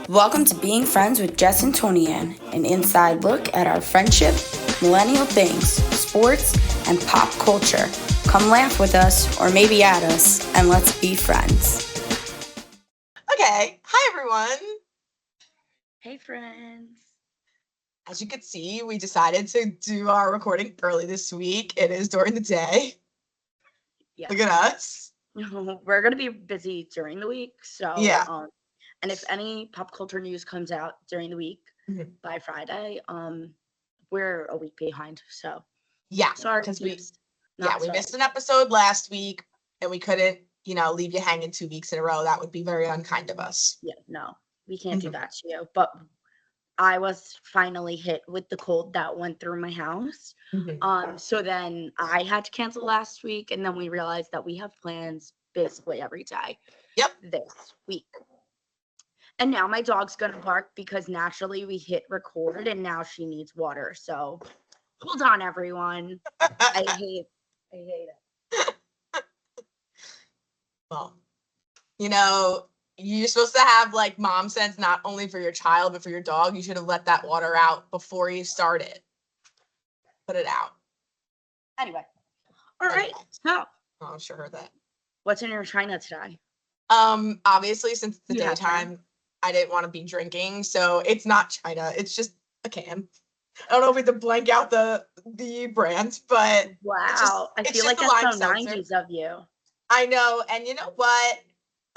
Welcome to Being Friends with Jess and Toni-ann, an inside look at our friendship, millennial things, sports, and pop culture. Come laugh with us, or maybe at us, and let's be friends. Okay. Hi, everyone. Hey, friends. As you can see, we decided to do our recording early this week. It is during the day. Yeah. Look at us. We're going to be busy during the week, so, Yeah. And if any pop culture news comes out during the week by Friday, we're a week behind, so. Yeah. Sorry, Because we missed an episode last week, and we couldn't, leave you hanging 2 weeks in a row. That would be very unkind of us. Yeah, no, we can't do that to you, but I was finally hit with the cold that went through my house. So then I had to cancel last week, and then we realized that we have plans basically every day. Yep. This week. And now my dog's gonna bark because naturally we hit record and now she needs water. So hold on, everyone. I hate it. Well, you're supposed to have like mom sense not only for your child but for your dog. You should have let that water out before you started. Put it out. Anyway. All right. So I sure heard that. What's in your China today? Obviously, since it's the daytime, I didn't want to be drinking, so it's not China. It's just a can. I don't know if we have to blank out the brand, but wow, I feel like that's so 90s of you. I know, and you know what?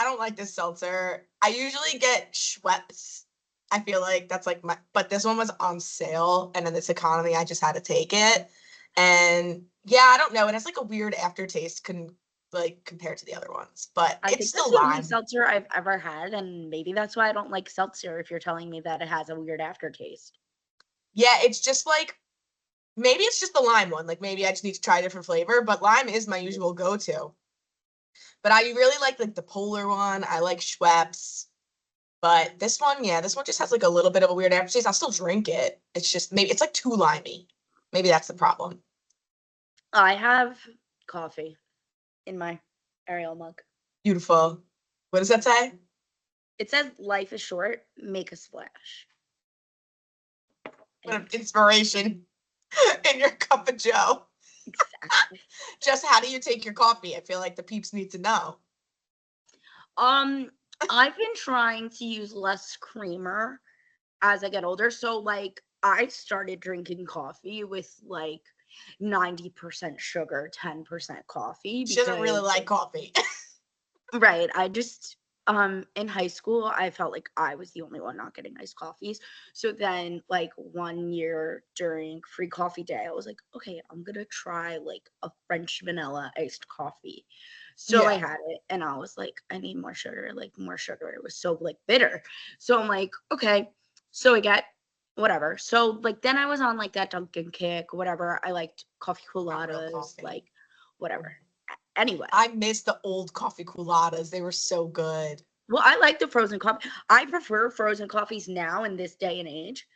I don't like this seltzer. I usually get Schweppes. I feel like that's like but this one was on sale, and in this economy, I just had to take it. And yeah, I don't know. It has like a weird aftertaste compared to the other ones, but it's still lime. I think that's the only seltzer I've ever had, and maybe that's why I don't like seltzer if you're telling me that it has a weird aftertaste. Yeah, it's just like, maybe it's just the lime one. Like, maybe I just need to try a different flavor, but lime is my usual go-to. But I really like the Polar one. I like Schweppes. But this one just has like a little bit of a weird aftertaste. I'll still drink it. It's just, maybe it's like too limey. Maybe that's the problem. I have coffee in my Ariel mug. Beautiful. What does that say? It says, "Life is short, make a splash." What an inspiration in your cup of joe. Exactly. Jess, how do you take your coffee? I feel like the peeps need to know. I've been trying to use less creamer as I get older. So like I started drinking coffee with like 90% sugar, 10% coffee. She doesn't really like coffee. Right. I just in high school I felt like I was the only one not getting iced coffees. So then like one year during free coffee day, I was like, okay, I'm gonna try like a French vanilla iced coffee. So I had it and I was like, I need more sugar, like more sugar. It was so like bitter. So I'm like, okay. So I get whatever. So like then I was on like that Dunkin kick, whatever. I liked coffee culottes, like whatever. Anyway, I miss the old coffee culottes. They were so good. Well, I like the frozen coffee. I prefer frozen coffees now in this day and age.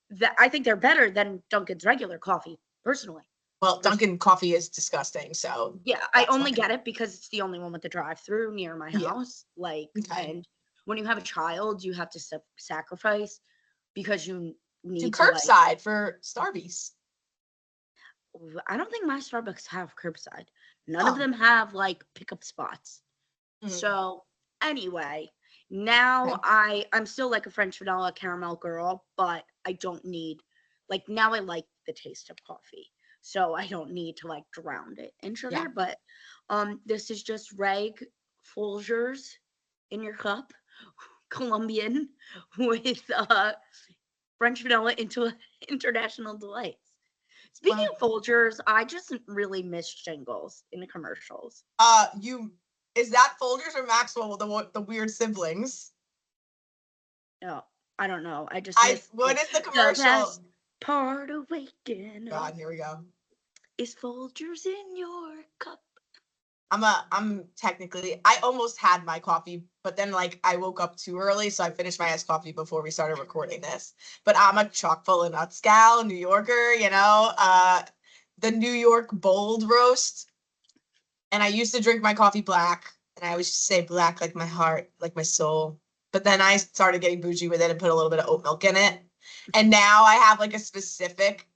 That I think they're better than Dunkin's regular coffee, personally. Well, Dunkin' coffee is disgusting, so yeah, I only get it because it's the only one with the drive-through near my house. Yeah. Like, and when you have a child, you have to sacrifice because you need to curbside for Starbucks. I don't think my Starbucks have curbside. None of them have like pickup spots. So anyway, now I'm still like a French vanilla caramel girl, but I don't need like now I like the taste of coffee. So I don't need to like drown it in sugar. But this is just reg Folgers in your cup, Colombian with French vanilla into international delights. Speaking of Folgers, I just really miss Jingles in the commercials. Is that Folgers or Maxwell with the weird siblings? No, I don't know. What is the commercial? The best part of waking up. God, here we go. Is Folgers in your cup? I'm technically, I almost had my coffee, but then like I woke up too early, so I finished my iced coffee before we started recording this. But I'm a chock full of nuts gal, New Yorker, the New York bold roast. And I used to drink my coffee black, and I always say black like my heart, like my soul. but then I started getting bougie with it and put a little bit of oat milk in it. And now I have like a specific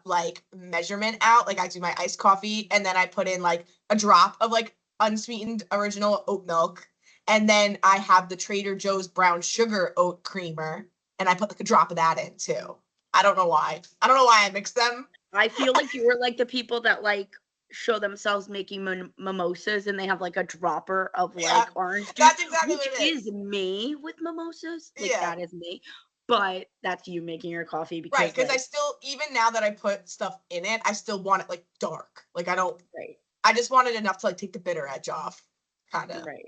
like measurement out. Like I do my iced coffee and then I put in like a drop of like unsweetened original oat milk. And then I have the Trader Joe's brown sugar oat creamer and I put like a drop of that in too. I don't know why. I don't know why I mix them. I feel like you were like the people that like show themselves making mimosas and they have like a dropper of like orange juice, That's exactly which what it is. is me with mimosas. Like Yeah. that is me. But that's you making your coffee because Right, because like, I still, even now that I put stuff in it, I still want it like dark. Like I don't, right, I just want it enough to like take the bitter edge off, kind of. right.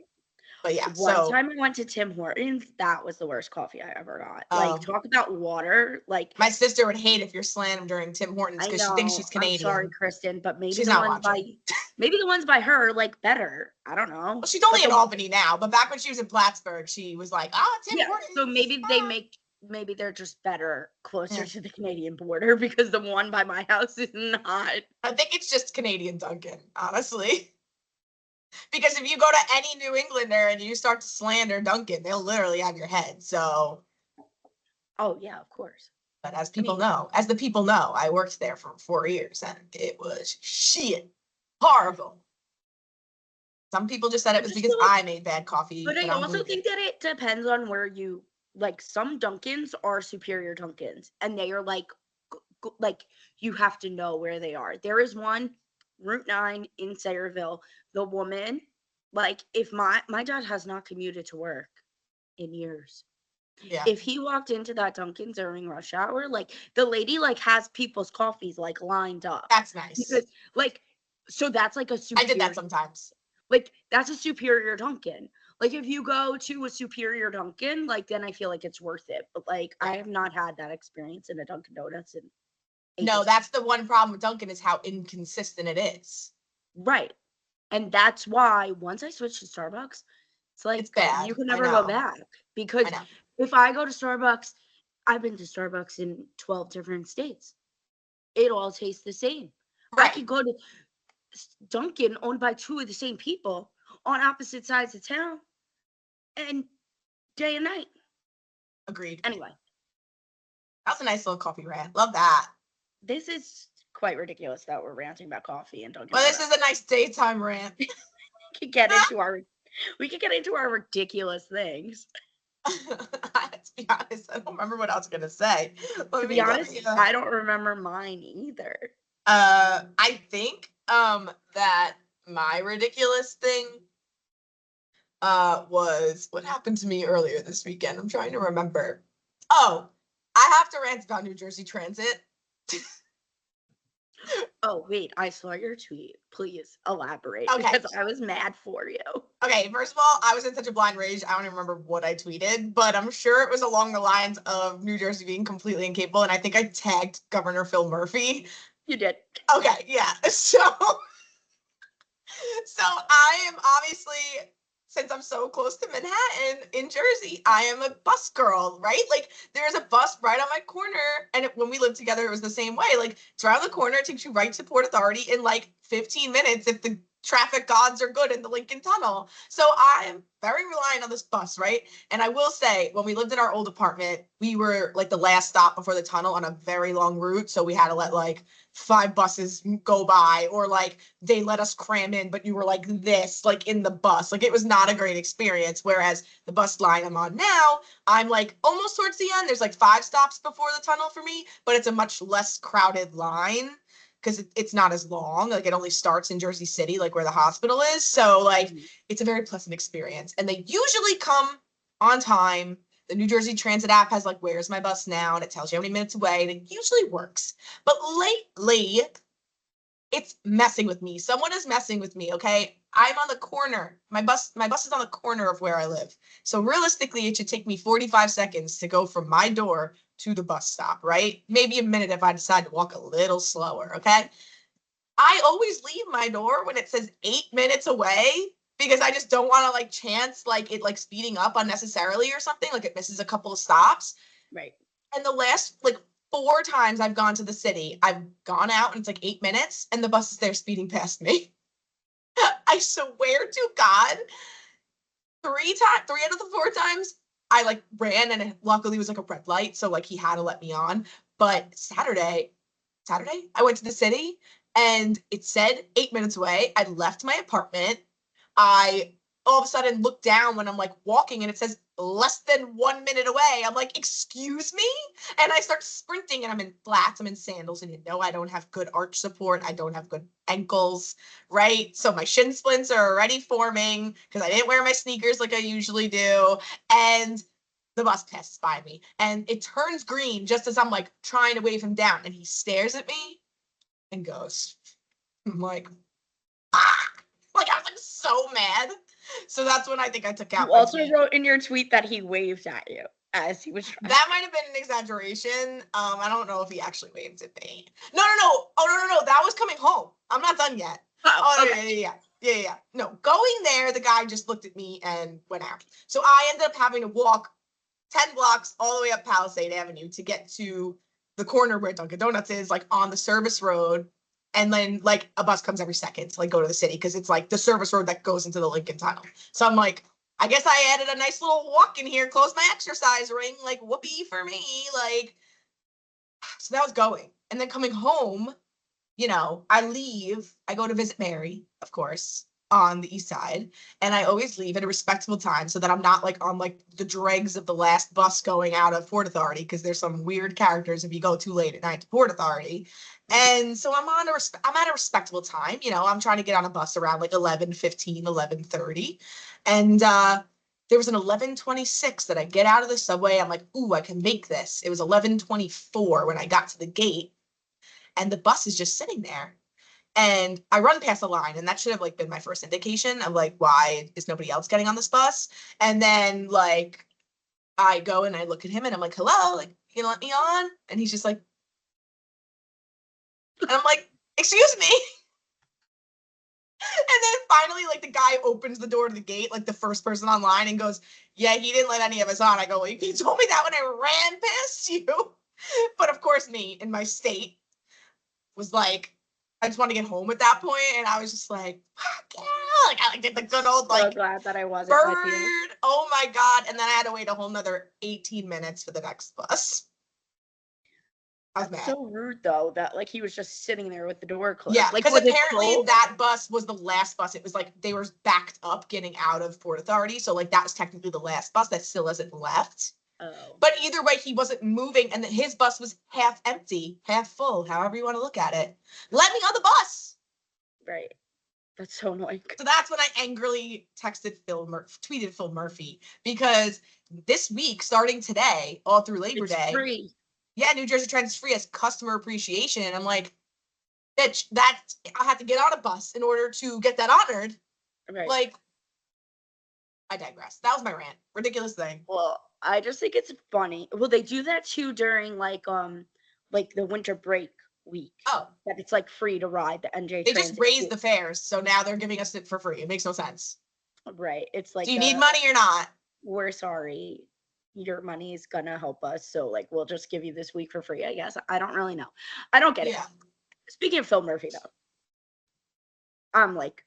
But yeah, One so time I went to Tim Hortons, that was the worst coffee I ever got. Like talk about water. Like my sister would hate if you're slandering during Tim Hortons I because she thinks know. she's I'm sorry, Canadian. Kristen, but maybe She's the not ones by watching. maybe the ones by her like better. I don't know. Well, she's only But in Albany now, but back when she was in Plattsburgh, she was like, Tim yeah, Hortons. so maybe they're just better closer to the Canadian border because the one by my house is not. I think it's just Canadian Dunkin', honestly. Because if you go to any New Englander and you start to slander Dunkin', they'll literally have your head. So, Oh yeah, of course. but as the people know, I worked there for 4 years and it was shit. Horrible. Some people just said it was because I made bad coffee. But I I'm also moving. think that it depends on where you like. Some Dunkins are superior Dunkins, and they are like you have to know where they are. There is one, Route 9 in Sayreville. The woman, like, if my dad has not commuted to work in years. Yeah. If he walked into that Dunkin' during rush hour, like the lady like has people's coffees like lined up. That's nice. Because like, so that's like a superior. I did that sometimes. Like that's a superior Dunkin'. Like if you go to a superior Dunkin', like then I feel like it's worth it. But like I have not had that experience in a Dunkin' Donuts in ages. No, that's the one problem with Dunkin' is how inconsistent it is. Right. And that's why once I switched to Starbucks, it's like it's bad. You can never go back. Because if I go to Starbucks, I've been to Starbucks in 12 different states. It all tastes the same. Right. I could go to Dunkin' owned by two of the same people on opposite sides of town and day and night. Agreed. Anyway. That's a nice little coffee rant. Love that. This is quite ridiculous that we're ranting about coffee and Dunkin'. Well, this is a nice daytime rant. we could get into our ridiculous things. To be honest, I don't remember what I was gonna say. To be honest, I don't remember mine either. I think that my ridiculous thing was what happened to me earlier this weekend. I'm trying to remember. Oh, I have to rant about New Jersey Transit. Oh, wait, I saw your tweet. Please elaborate because I was mad for you. Okay, first of all, I was in such a blind rage. I don't even remember what I tweeted, but I'm sure it was along the lines of New Jersey being completely incapable. And I think I tagged Governor Phil Murphy. You did. Okay, yeah. So I am obviously, since I'm so close to Manhattan in Jersey, I am a bus girl, right? Like there's a bus right on my corner. And when we lived together, it was the same way. Like it's around the corner, it takes you right to Port Authority in like 15 minutes if the traffic gods are good in the Lincoln Tunnel. So I am very reliant on this bus, right? And I will say, when we lived in our old apartment, we were like the last stop before the tunnel on a very long route. So we had to let like 5 buses go by, or like they let us cram in, but you were like this, like in the bus. Like it was not a great experience. Whereas the bus line I'm on now, I'm like almost towards the end. There's like 5 stops before the tunnel for me, but it's a much less crowded line because it's not as long. Like it only starts in Jersey City, like where the hospital is. So like it's a very pleasant experience. And they usually come on time. The New Jersey Transit app has like, where's my bus now? And it tells you how many minutes away. And it usually works. But lately, it's messing with me. Someone is messing with me, okay? I'm on the corner. My bus is on the corner of where I live. So realistically, it should take me 45 seconds to go from my door to the bus stop, right? Maybe a minute if I decide to walk a little slower, okay? I always leave my door when it says 8 minutes away because I just don't want to like chance like it like speeding up unnecessarily or something, like it misses a couple of stops. Right. And the last like 4 times I've gone to the city, I've gone out and it's like 8 minutes and the bus is there speeding past me. I swear to God, three out of the 4 times, I like ran, and it luckily was like a red light, so like he had to let me on. But Saturday, I went to the city, and it said 8 minutes away. I left my apartment. I all of a sudden look down when I'm like walking, and it says less than 1 minute away. I'm like, excuse me? And I start sprinting, and I'm in flats, I'm in sandals, and I don't have good arch support. I don't have good ankles, right? So my shin splints are already forming because I didn't wear my sneakers like I usually do. And the bus passes by me, and it turns green just as I'm like trying to wave him down, and he stares at me and goes, I'm like, ah! Like I was like so mad. So that's when I think I took out You my also tweet. wrote in your tweet that he waved at you as he was trying. That might have been an exaggeration. I don't know if he actually waved at me. No. Oh, no. That was coming home. I'm not done yet. Oh, okay. Yeah. No, going there, the guy just looked at me and went out. So I ended up having to walk 10 blocks all the way up Palisade Avenue to get to the corner where Dunkin' Donuts is, like on the service road. And then like a bus comes every second to like go to the city because it's like the service road that goes into the Lincoln Tunnel. So I'm like, I guess I added a nice little walk in here, close my exercise ring, like whoopee for me. Like, so that was going. And then coming home, I leave, I go to visit Mary, of course, on the east side, and I always leave at a respectable time so that I'm not like on like the dregs of the last bus going out of Port Authority, because there's some weird characters if you go too late at night to Port Authority. And so I'm at a respectable time, I'm trying to get on a bus around like 11:15, 11:30. And there was an 11:26 that I get out of the subway. I'm like, ooh, I can make this. It was 11:24 when I got to the gate, and the bus is just sitting there. And I run past the line, and that should have like been my first indication of like, why is nobody else getting on this bus? And then like I go and I look at him, and I'm like, hello, like, you let me on? And he's just like, and I'm like, excuse me. And then finally, like, the guy opens the door to the gate, like the first person online, and goes, yeah, he didn't let any of us on. I go, well, you told me that when I ran past you. But of course, me in my state was like, I just want to get home at that point, and I was just like, fuck yeah! Like I like did the good old So like glad that I wasn't with you. bird. Oh my god! And then I had to wait a whole nother 18 minutes for the next bus. I was That's mad. so rude, though, that like he was just sitting there with the door closed. Yeah, Like, because was it apparently full? that bus was the last bus. It was like they were backed up getting out of Port Authority, so like that was technically the last bus that still hasn't left. Oh, But either way, he wasn't moving, and his bus was half empty, half full, however you want to look at it. Let me on the bus. right. That's so annoying. So that's when I angrily tweeted Phil Murphy, because this week, starting today, all through Labor It's Day, free. yeah, New Jersey Transit is free as customer appreciation. And I'm like, bitch, I had to get on a bus in order to get that honored. Right. Like, I digress. That was my rant. Ridiculous thing. Well, I just think it's funny. Well, they do that too during like the winter break week. Oh, That it's like free to ride the NJ they just Transit. raised the fares, so now they're giving us it for free. It makes no sense. Right. It's Do like you need money or not? we're sorry. Your money is gonna help us, so like we'll just give you this week for free, I guess. I don't really know. I don't get it. Yeah. Speaking of Phil Murphy though, I'm like,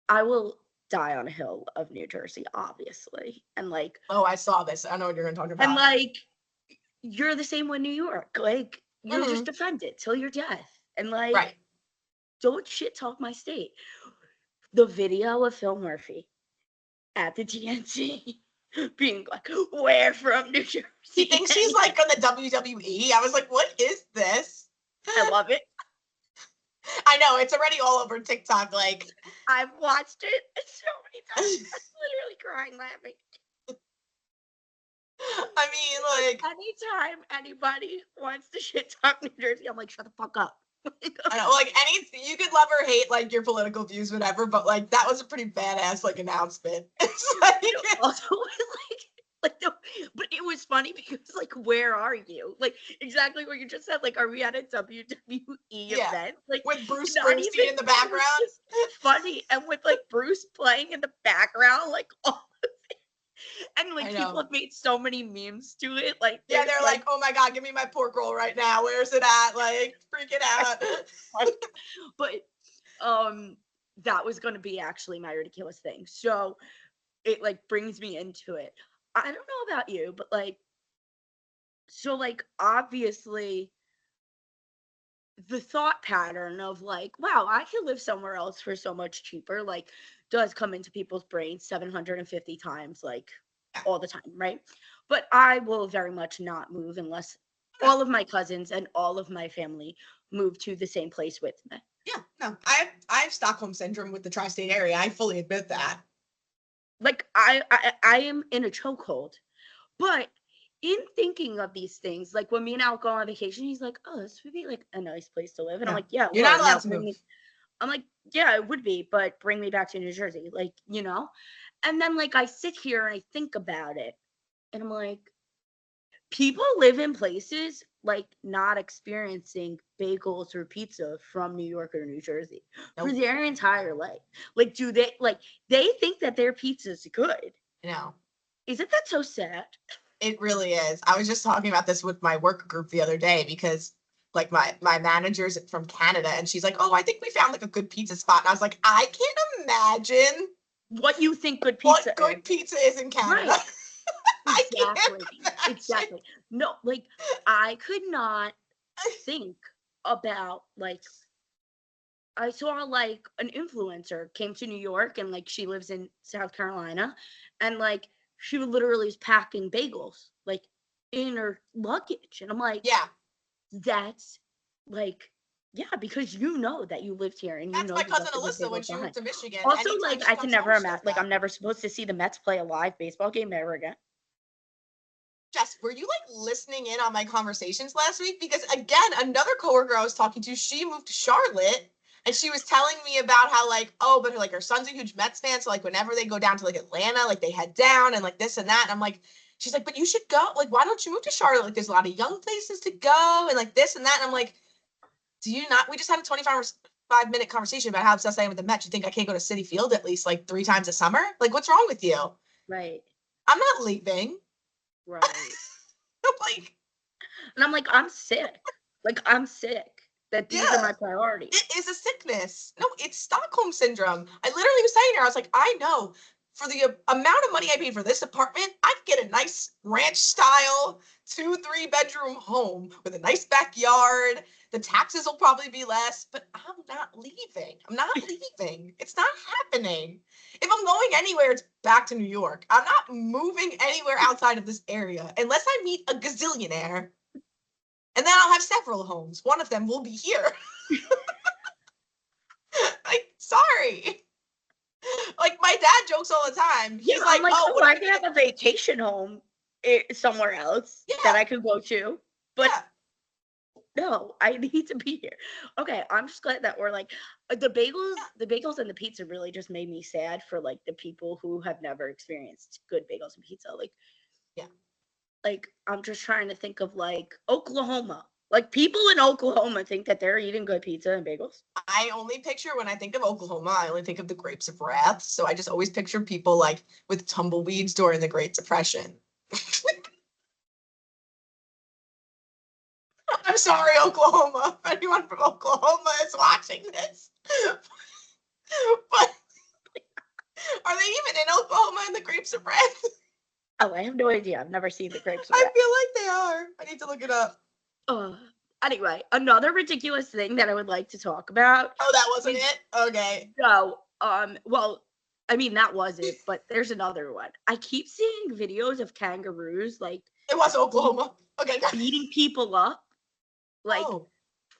I will die on a hill of New Jersey, obviously. And like Oh, I saw this. I know what you're going to talk about. and like you're the same with New York. Like you'll just Mhm. defend it till your death. And like Right. don't shit talk my state. The video of Phil Murphy at the TNC being like, we're from New Jersey. He thinks he's like on the WWE. I was like, what is this? I love it. I know, it's already all over TikTok. Like, I've watched it so many times. I'm literally crying laughing. I mean, like, Anytime anybody wants to shit talk New Jersey, I'm like, shut the fuck up. I know, like, you could love or hate like your political views, whatever, but like that was a pretty badass like announcement. It's like, Also, but it was funny because like, where are you? Like exactly what you just said. Like, are we at a WWE event? Like with Bruce not Springsteen even in the background. funny, and with like Bruce playing in the background, like all of it. And like people have made so many memes to it. Like yeah, they're like, oh my god, give me my pork roll right now. Where's it at? Like, freaking out. But that was going to be actually my ridiculous thing. So it like brings me into it. I don't know about you, but like, so like obviously the thought pattern of like, wow, I could live somewhere else for so much cheaper, like does come into people's brains 750 times, like all the time, right? But I will very much not move unless all of my cousins and all of my family move to the same place with me. Yeah, no, I have Stockholm syndrome with the tri-state area. I fully admit that. Like I am in a chokehold. But in thinking of these things, like when me and Al go on vacation, he's like, "Oh, this would be like a nice place to live," and I'm Yeah. like, "Yeah, You're not would. allowed Now to bring move. me." I'm like, "Yeah, it would be, but bring me back to New Jersey, like you know." And then like I sit here and I think about it, and I'm like, people live in places like not experiencing bagels or pizza from New York or New Jersey for Nope. their entire life. Like, do they like they think that their pizza's good? No. Isn't that so sad? It really is. I was just talking about this with my work group the other day because like my manager's from Canada and she's like, "Oh, I think we found like a good pizza spot." And I was like, "I can't imagine What you think good pizza what is. good pizza is in Canada." Right. I can't Exactly. imagine. Exactly. No, like I could not think about like I saw like an influencer came to New York and like she lives in South Carolina and like she literally was packing bagels like in her luggage. And I'm like, Yeah, that's like yeah, because you know that you lived here and you that's know my you cousin left the good Alyssa when bagels she moved behind. to Michigan. Also, Anytime like she I can comes home, never she does imagine like that. I'm never supposed to see the Mets play a live baseball game ever again. Jess, were you like listening in on my conversations last week? Because again, another coworker I was talking to, she moved to Charlotte and she was telling me about how like, oh, but her son's a huge Mets fan. So like whenever they go down to like Atlanta, like they head down and like this and that. And I'm like, she's like, but you should go. Like, why don't you move to Charlotte? Like there's a lot of young places to go and like this and that. And I'm like, do you not? We just had a 5-minute conversation about how obsessed I am with the Mets. You think I can't go to Citi Field at least like 3 times a summer? Like, what's wrong with you? Right. I'm not leaving. Right. Like, And I'm like, I'm sick. Like, I'm sick that these are yeah. my priorities. It is a sickness. No, it's Stockholm syndrome. I literally was saying to her, I was like, I know for the amount of money I paid for this apartment, I could get a nice ranch style 2-3 bedroom home with a nice backyard. The taxes will probably be less, but I'm not leaving. I'm not leaving. It's not happening. If I'm going anywhere, it's back to New York. I'm not moving anywhere outside of this area unless I meet a gazillionaire. And then I'll have several homes. One of them will be here. Like, sorry. Like, my dad jokes all the time. Yeah, He's I'm like, like, oh, oh, what are I we could gonna have a vacation home somewhere else that Yeah, I could go to. But yeah. no, I need to be here. Okay, I'm just glad that we're like the bagels and the pizza really just made me sad for like the people who have never experienced good bagels and pizza. Yeah. Like I'm just trying to think of like Oklahoma. Like people in Oklahoma think that they're eating good pizza and bagels. I only picture when I think of Oklahoma, I only think of the grapes of wrath. So I just always picture people like with tumbleweeds during the Great Depression. I'm sorry, Oklahoma. If anyone from Oklahoma is watching this. But are they even in Oklahoma in the grapes of wrath? Oh, I have no idea. I've never seen the grapes of I wrath. feel like they are. I need to look it up. Anyway, another ridiculous thing that I would like to talk about. Oh, that wasn't it? Okay. No, well, I mean that was it, but there's another one. I keep seeing videos of kangaroos like It was Oklahoma. Okay. beating people up, like Oh,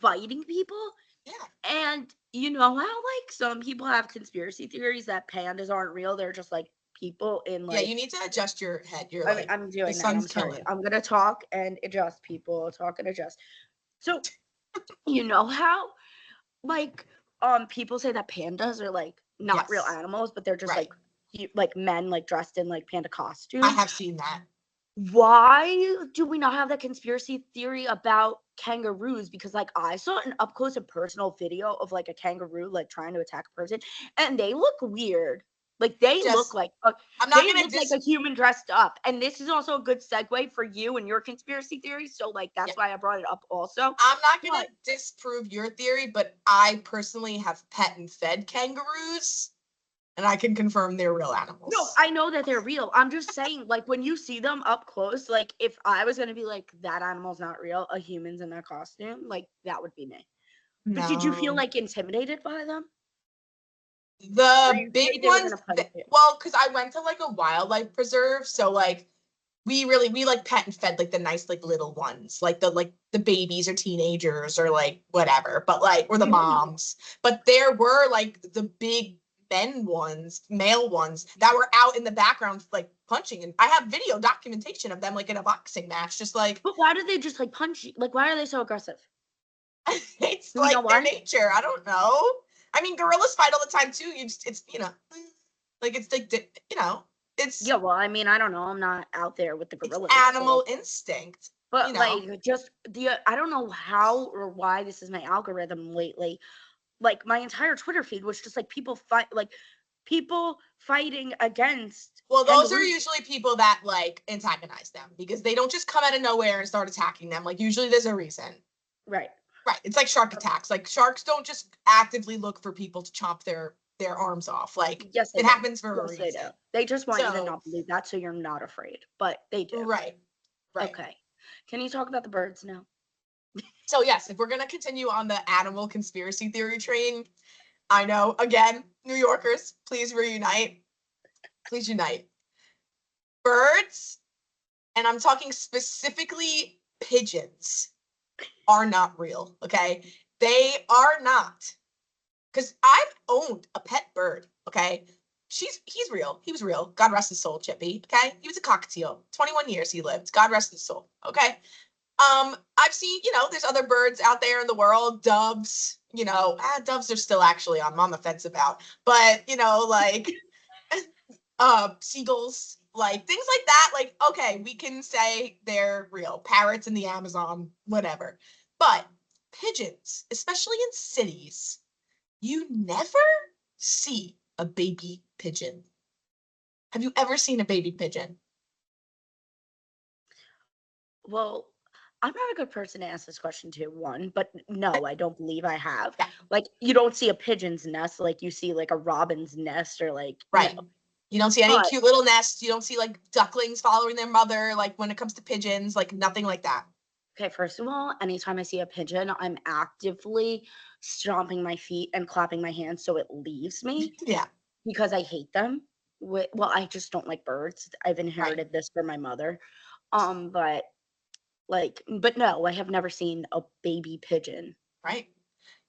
fighting people. yeah. And you know how like some people have conspiracy theories that pandas aren't real, they're just like people in Yeah, like you need to adjust your head. You're I mean, like, I'm the doing that. sun's I'm sorry. killing. I'm gonna talk and adjust people, talk and adjust. So you know how like people say that pandas are like not real Yes. animals, but they're just Right. like men like dressed in like panda I costumes. have seen that. Why do we not have that conspiracy theory about kangaroos? Because like I saw an up close and personal video of like a kangaroo like trying to attack a person, and they look weird. Like they look Just, like I'm not they gonna look like a human dressed up. And this is also a good segue for you and your conspiracy theories. So like yeah, that's why I brought it up also. I'm not gonna But disprove your theory, but I personally have pet and fed kangaroos. and I can confirm they're real animals. No, I know that they're real. I'm just saying, like, when you see them up close, like, if I was gonna be like, that animal's not real, a human's in that costume, like, that would be me. But did you feel No. like intimidated by them? Or The you big afraid they were ones, gonna punch you? well, because I went to like a wildlife preserve, so like we like pet and fed like the nice like little ones, like the babies or teenagers or like whatever, but like or the moms. But there were like the big male ones that were out in the background like punching, and I have video documentation of them like in a boxing match, just like But why do they just like punch you? Like, why are they so aggressive? it's Do we know like their why? nature. I don't know. I mean, gorillas fight all the time too. It's like it's like it's Yeah, well, I mean, I don't know. I'm not out there with the it's gorillas, so like, animal instinct. but like, just I don't know how or why this is my algorithm lately. Like, my entire Twitter feed was just like people fighting against Well, those are kangaroos. usually people that like antagonize them because they don't just come out of nowhere and start attacking them. Like usually there's a reason. Right. Right. It's like shark attacks. Like sharks don't just actively look for people to chomp their arms off. Like Yes, they it do. happens for a Yes, they do. reason. They just want you to So not believe that, so you're not afraid. But they do. right. Right. Okay. Can you talk about the birds now? So yes, if we're gonna continue on the animal conspiracy theory train, I know again, New Yorkers, please reunite. Please unite. Birds, and I'm talking specifically pigeons, are not real. Okay, they are not. Because I've owned a pet bird. Okay, he's real. He was real. God rest his soul, Chippy. Okay, he was a cockatiel. 21 years he lived. God rest his soul. Okay. I've seen, there's other birds out there in the world, doves, doves are still actually on the fence about, but like seagulls, like things like that, like, okay, we can say they're real. Parrots in the Amazon, whatever. But pigeons, especially in cities, you never see a baby pigeon. Have you ever seen a baby pigeon? Well, I'm not a good person to ask this question to, one, but no, I don't believe I have. Yeah. Like, you don't see a pigeon's nest like you see like a robin's nest or like, right. No. You don't see any But cute little nests. You don't see like ducklings following their mother. Like when it comes to pigeons, like nothing like that. okay, first of all, anytime I see a pigeon, I'm actively stomping my feet and clapping my hands so it leaves me Yeah. because I hate them. Well, I just don't like birds. I've Right. inherited this from my mother. But no, I have never seen a baby pigeon. Right.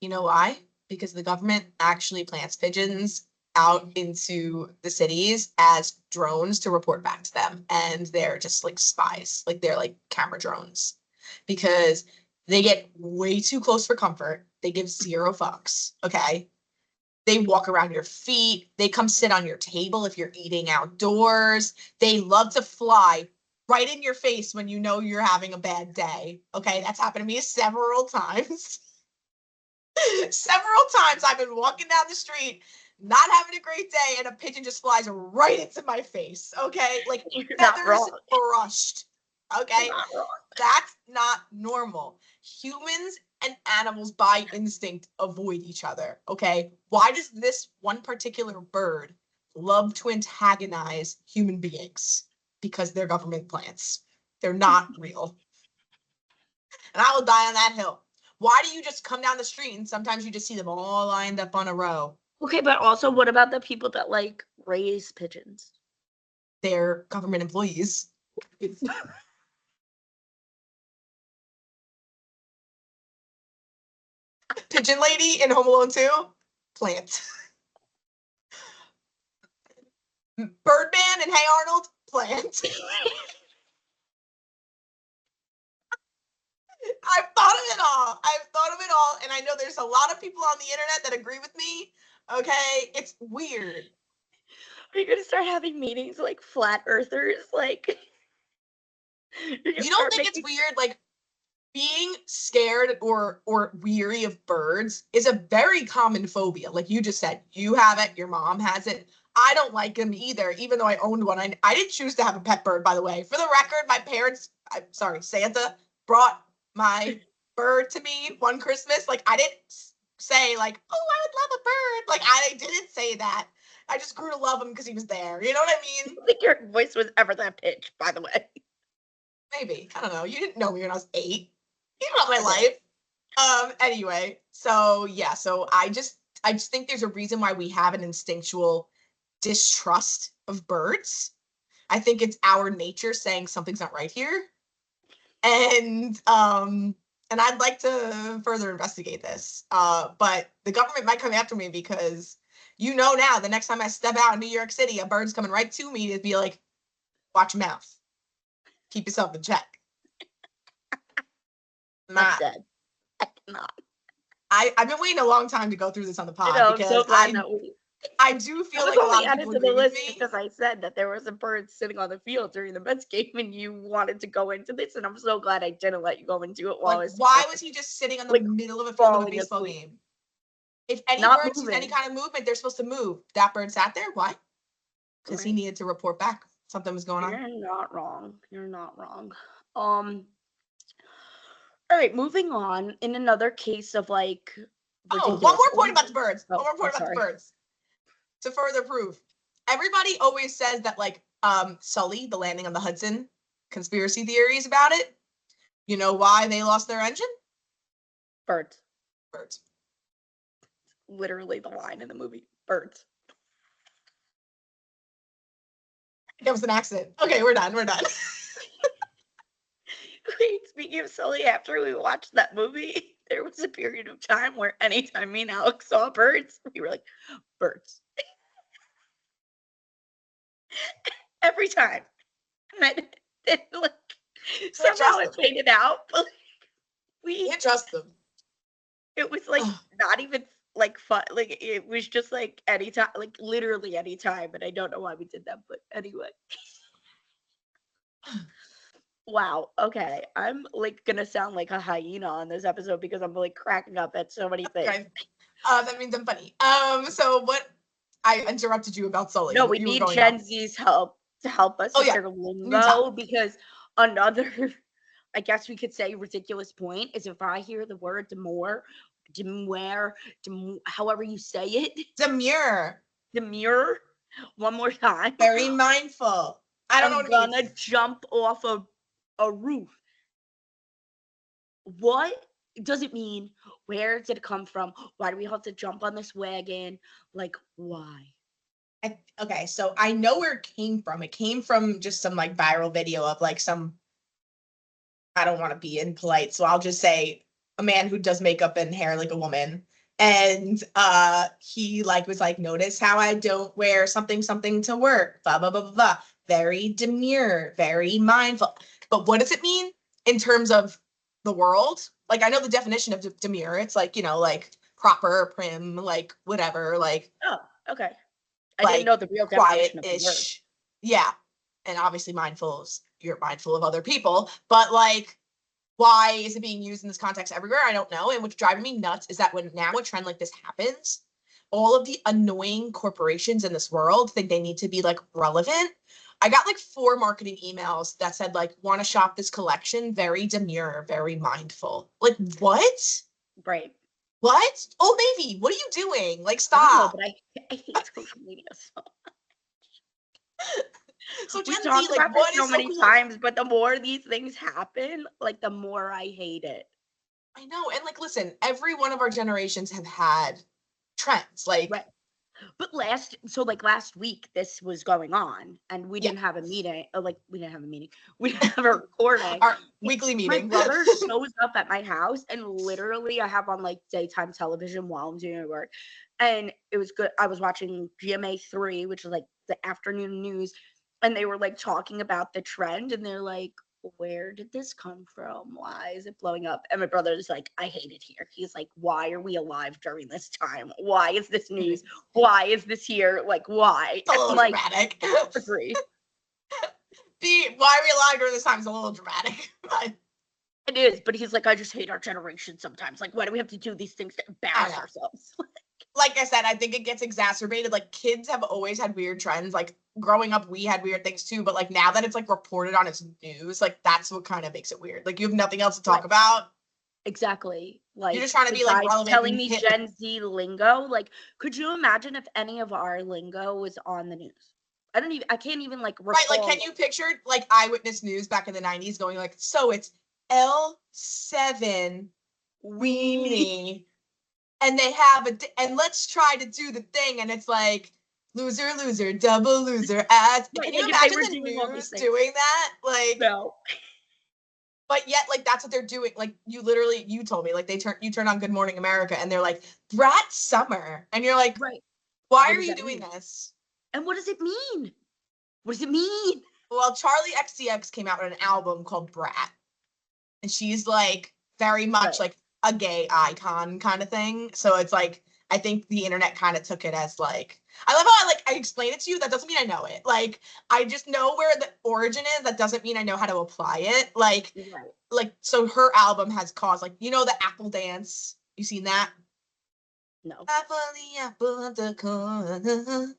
You know why? Because the government actually plants pigeons out into the cities as drones to report back to them. And they're just like spies, like they're like camera drones because they get way too close for comfort. They give zero fucks. Okay. They walk around your feet. They come sit on your table if you're eating outdoors. They love to fly right in your face when you know you're having a bad day. Okay. That's happened to me several times. Several times I've been walking down the street, not having a great day, and a pigeon just flies right into my face. Okay, like You're not feathers wrong. brushed. Okay, You're not wrong. that's not normal. Humans and animals by instinct avoid each other. Okay, why does this one particular bird love to antagonize human beings? Because they're government plants. They're not real. And I will die on that hill. Why do you just come down the street and sometimes you just see them all lined up on a row? Okay, but also, what about the people that like raise pigeons? They're government employees. Pigeon lady in Home Alone 2, plant. Birdman and Hey Arnold, plant. I've thought of it all. I've thought of it all. And I know there's a lot of people on the internet that agree with me. Okay. It's weird. Are you gonna start having meetings like flat earthers? Like, You don't think it's weird? Like being scared or weary of birds is a very common phobia. Like you just said, you have it, your mom has it. I don't like them either, even though I owned one. I didn't choose to have a pet bird, by the way. For the record, my parents, Santa brought my bird to me one Christmas. Like I didn't say like, oh, I would love a bird. Like I didn't say that. I just grew to love him because he was there. You know what I I mean? don't think your voice was ever that pitch, by the way. Maybe. I don't know. You didn't know me when I was 8. You know my I did. life. Anyway, so yeah, so I just think there's a reason why we have an instinctual distrust of birds. I think it's our nature saying something's not right here. And I'd like to further investigate this. But the government might come after me because now the next time I step out in New York City, a bird's coming right to me to be like, watch your mouth. Keep yourself in check. I'm dead. I cannot. I've been waiting a long time to go through this on the pod I'm because so glad that we. I do feel I was like a only lot of added people to the agree with list me. because I said that there was a bird sitting on the field during the Mets game, and you wanted to go into this, and I'm so glad I didn't let you go into it while I Like, was why was he just sitting on the like middle of a field of a falling baseball asleep, game? If any not bird sees any moving. kind of movement, they're supposed to move. That bird sat there. Why? Because he Right. needed to report back something was going on. You're not wrong. You're not wrong. All right, moving on. In another case of like Oh, one ridiculous. more point about the birds. Oh, One more point about the sorry. birds. To further prove, everybody always says that like Sully, the landing on the Hudson, conspiracy theories about it. You know why they lost their engine? Birds. Birds. Literally the line in the movie. Birds. It was an accident. Okay, we're done. We're done. Wait, speaking of Sully, after we watched that movie, there was a period of time where anytime me and Alex saw birds, we were like, birds. Every time. And then like somehow it faded out, but we Can't trust them. it was like not even like fun. Like it was just like anytime, like literally anytime. And I don't know why we did that, but anyway. Wow. Okay. I'm like gonna sound like a hyena on this episode because I'm like cracking up at so many things. Okay. That means I'm funny. So what? I interrupted you about Sully. No, we You were need going Gen on. Z's help to help us Oh, with yeah. their New lingo topic. because another, I guess we could say ridiculous point is if I hear the word demure, however you say it, Demure. demure, one more time, Very mindful. I don't know I'm what it gonna means. jump off a roof. What does it mean? Where did it come from? Why do we have to jump on this wagon? Like, why? Okay, so I know where it came from. It came from just some like viral video of like some, I don't want to be impolite, so I'll just say a man who does makeup and hair like a woman. And he like was like, notice how I don't wear something to work, blah blah blah blah blah. Very demure, very mindful. But what does it mean in terms of the world? Like I know the definition of demure. It's like, like proper, prim, like whatever, like Oh, okay. I didn't know the real definition of the word. quiet-ish. Yeah. And obviously you're mindful of other people, but like why is it being used in this context everywhere? I don't know. And what's driving me nuts is that when now a trend like this happens, all of the annoying corporations in this world think they need to be like relevant. I got like 4 marketing emails that said like, want to shop this collection, very demure, very mindful. Like what? Right. What? Old Navy, what are you doing? Like I don't know, stop. but I hate social media so So we Gen Z, talked like about this what so is so many cool? times, but the more these things happen, like the more I hate it. I know. And like, listen, every one of our generations have had trends. Like, Right. But last week this was going on and we yeah, didn't have a meeting. We didn't have a meeting. We didn't have a recording. our weekly My meeting. brother shows up at my house and literally I have on like daytime television while I'm doing work. And it was good. I was watching GMA3, which is like the afternoon news, and they were like talking about the trend and they're like, where did this come from? Why is it blowing up? And my brother's like, I hate it here. He's like, why are we alive during this time? Why is this news? Why is this here? Like, why? It's a little like, dramatic. agree. Why are we alive during this time is a little dramatic. But It is, but he's like, I just hate our generation sometimes. Like, why do we have to do these things to embarrass ourselves? like I said, I think it gets exacerbated. Like kids have always had weird trends. Like growing up, we had weird things too. But like now that it's like reported on its news, like that's what kind of makes it weird. Like you have nothing else to talk about. Exactly. You're Like just trying to the be like guys relevant telling and me hit. Gen Z lingo. Like, could you imagine if any of our lingo was on the news? I can't even like Right, like, recall can you picture like Eyewitness News back in the 90s going like, so it's L7 we. weenie, and they have and let's try to do the thing, and it's like loser, loser, double loser. As Right, can you like if they imagine were the doing all these news things. doing that? Like, No. but yet, like that's what they're doing. Like you told me, like you turn on Good Morning America, and they're like Brat Summer, and you're like, Right. why What are does you that doing mean? this? And what does it mean? What does it mean? Well, Charlie XCX came out with an album called Brat, and she's like very much Right. like a gay icon kind of thing. So it's like I think the internet kind of took it as like I love how I explain it to you. That doesn't mean I know it. Like I just know where the origin is. That doesn't mean I know how to apply it. Right. So her album has caused like the Apple dance. You seen that? No. Apple the apple of the corner.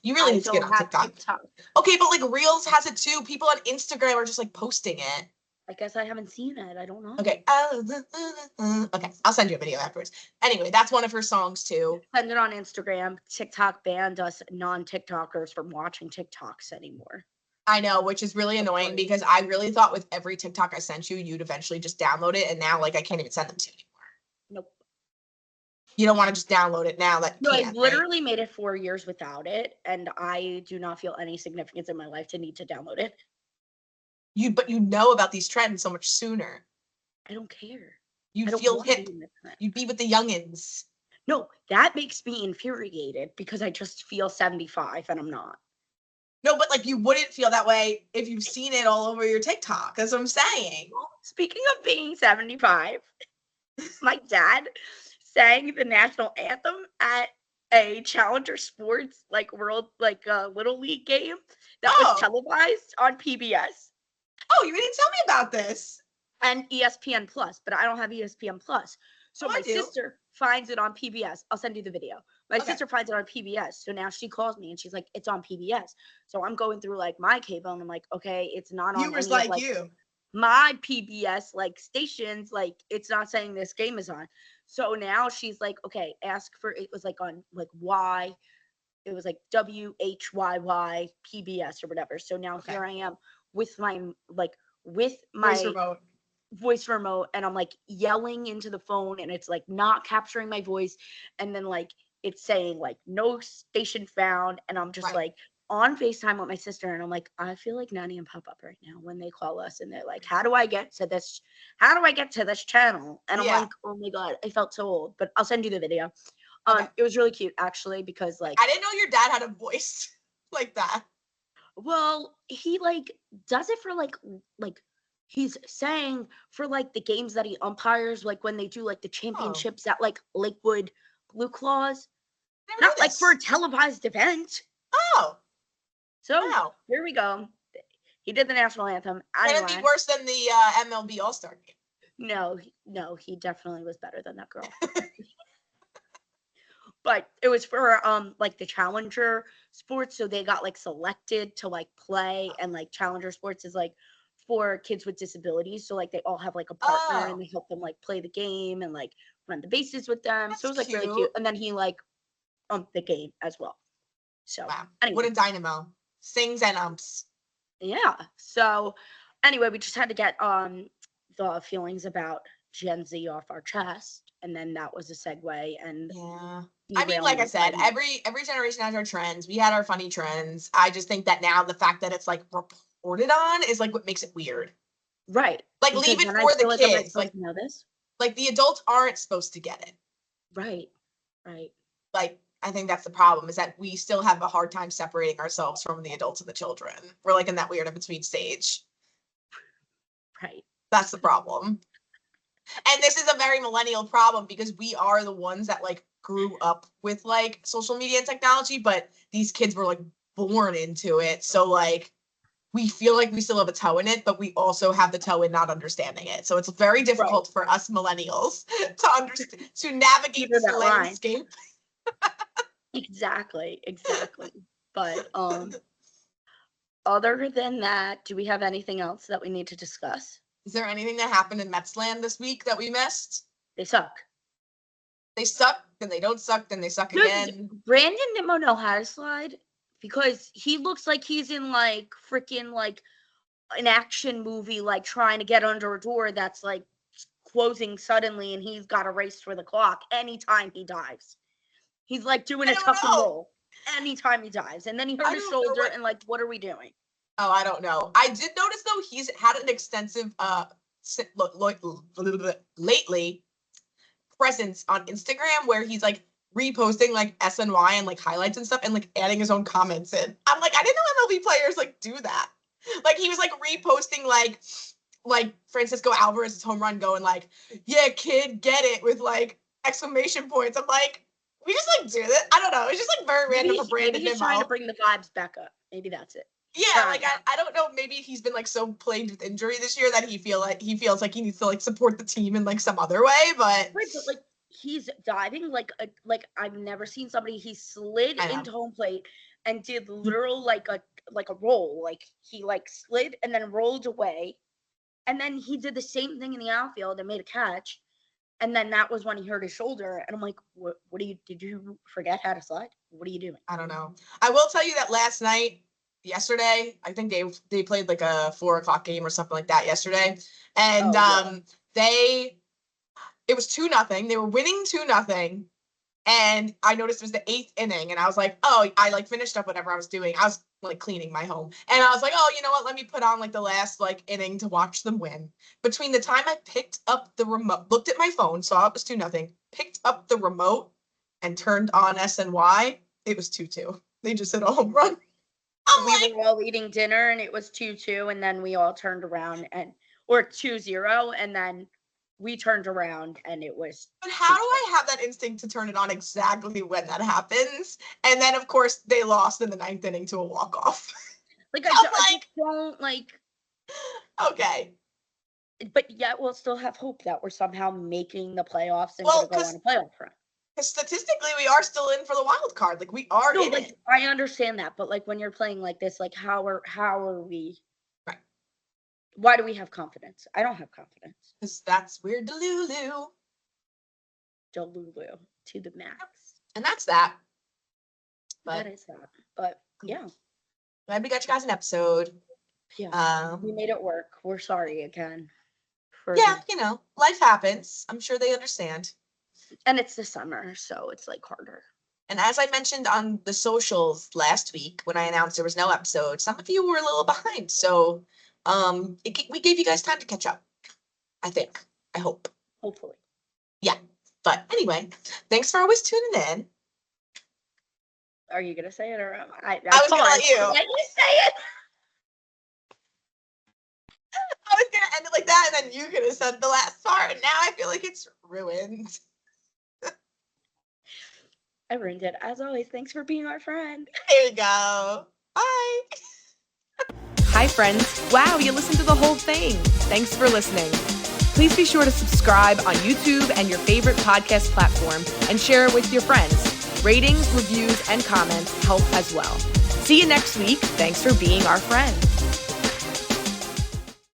You really I need to get don't on have TikTok. TikTok. Okay, but like Reels has it too. People on Instagram are just like posting it. I guess I haven't seen it. I don't know. Okay. Okay. I'll send you a video afterwards. Anyway, that's one of her songs too. Send it on Instagram. TikTok banned us non-TikTokers from watching TikToks anymore. I know, which is really annoying because I really thought with every TikTok I sent you, you'd eventually just download it, and now like I can't even send them to you anymore. Nope. You don't want to just download it now that you No, I've can't, right? literally made it 4 years without it, and I do not feel any significance in my life to need to download it. But you know about these trends so much sooner. I don't care. I You'd don't feel want to be hip. in this trend. You'd be with the youngins. No, that makes me infuriated because I just feel 75 and I'm not. No, but like you wouldn't feel that way if you've seen it all over your TikTok. That's what I'm saying. Speaking of being 75, my dad sang the national anthem at a Challenger Sports world little league game that was Oh, televised on PBS you didn't tell me about this. and ESPN Plus, but I don't have ESPN Plus. So Oh, my I do. sister finds it on PBS. I'll send you the video. My Okay. sister finds it on PBS. So now she calls me and she's like, it's on PBS. So I'm going through like my cable and I'm like, okay, it's not on Viewers any of like you. my PBS stations. Like it's not saying this game is on. So now she's like, okay, ask for it was like on Y. It was like WHYY PBS or whatever. So now here I am with my with Voice my remote. voice remote and I'm like yelling into the phone and it's like not capturing my voice and then it's saying no station found and I'm just Right. on FaceTime with my sister and I'm like, I feel like Nanny and Pop Up right now when they call us and they're like, how do I get to this channel? And I'm like, oh my god, I felt so old. But I'll send you the video. It was really cute actually because I didn't know your dad had a voice like that. well, he does it for he's saying for the games that he umpires, when they do the championships at Lakewood Blue Claws, Never knew not for a this. televised event. Oh, So wow. here we go. He did the national anthem. Can Anyway, it be worse than the MLB All-Star game? no, he definitely was better than that girl. But it was for the Challenger Sports, so they got selected to play, and Challenger Sports is for kids with disabilities, so they all have a partner and they help them play the game and run the bases with them. That's So it was cute. really cute. And then he umped the game as well. So wow, anyway. What a dynamo. Sings and umps. Yeah. So anyway, we just had to get the feelings about Gen Z off our chest, and then that was a segue. And yeah, I mean, like I said, every generation has our trends. We had our funny trends. I just think that now the fact that it's reported on is what makes it weird. Right. Leave it for the kids. Am I know this? The adults aren't supposed to get it. Right. Right. I think that's the problem is that we still have a hard time separating ourselves from the adults and the children. We're in that weird in between stage. Right. That's the problem. And this is a very millennial problem because we are the ones that grew up with social media and technology, but these kids were born into it. So we feel like we still have a toe in it, but we also have the toe in not understanding it. So it's very difficult for us millennials to understand, to navigate this landscape. Exactly. But other than that, do we have anything else that we need to discuss? Is there anything that happened in Metsland this week that we missed? They suck. They suck, then they don't suck, then they suck again. Brandon didn't know how to slide because he looks like he's in like freaking like an action movie, like trying to get under a door that's like closing suddenly, and he's got to race for the clock anytime he dives. He's like doing a tuck and roll anytime he dives, and then he hurt his shoulder, and like, what are we doing? Oh, I don't know. I did notice though he's had an extensive lately presence on Instagram where he's like reposting like SNY and like highlights and stuff and like adding his own comments in. I'm like, I didn't know MLB players like do that. Like he was like reposting like Francisco Alvarez's home run going like, yeah, kid, get it, with like exclamation points. I'm like, we just like do that. I don't know. It's just like very random for Brandon. Maybe he's trying to bring the vibes back up. Maybe that's it. Yeah, like I don't know. Maybe he's been like so plagued with injury this year that he feels like he needs to like support the team in like some other way. But right, but like he's diving like I've never seen somebody. He slid into home plate and did literal like a roll. Like he like slid and then rolled away, and then he did the same thing in the outfield and made a catch. And then that was when he hurt his shoulder. And I'm like, what did you forget how to slide? What are you doing? I don't know. I will tell you that yesterday, I think they played like a 4:00 game or something like that yesterday. And it was 2-0. They were winning 2-0. And I noticed it was the 8th inning. And I was like, oh, I like finished up whatever I was doing. I was like cleaning my home. And I was like, oh, you know what? Let me put on like the last like inning to watch them win. Between the time I picked up the remote, looked at my phone, saw it was 2-0, picked up the remote and turned on SNY, it was 2-2. They just hit a home run. We were all eating dinner and it was 2-2, and then we all turned around or 2-0, and then we turned around and it was. But how do I have that instinct to turn it on exactly when that happens? And then of course they lost in the 9th inning to a walk-off. Like I don't like. Okay. But yet we'll still have hope that we're somehow making the playoffs and going to go on a playoff run. Because statistically, we are still in for the wild card. Like we are in it. I understand that, but like when you're playing like this, like how are we? Right. Why do we have confidence? I don't have confidence. Because that's weird, Delulu. Delulu to the max. And that's that. But that is that. But yeah. Glad we got you guys an episode. Yeah. We made it work. We're sorry again. Life happens. I'm sure they understand. And it's the summer, so it's like harder. And as I mentioned on the socials last week when I announced there was no episode, some of you were a little behind. So we gave you guys time to catch up. I think. I hope. Hopefully. Yeah. But anyway, thanks for always tuning in. Are you going to say it or am I was going to let you. Let you say it. I was going to end it like that, and then you could have said the last part, and now I feel like it's ruined. I ruined it. As always, thanks for being our friend. There you go. Bye. Hi, friends. Wow, you listened to the whole thing. Thanks for listening. Please be sure to subscribe on YouTube and your favorite podcast platform and share it with your friends. Ratings, reviews, and comments help as well. See you next week. Thanks for being our friend.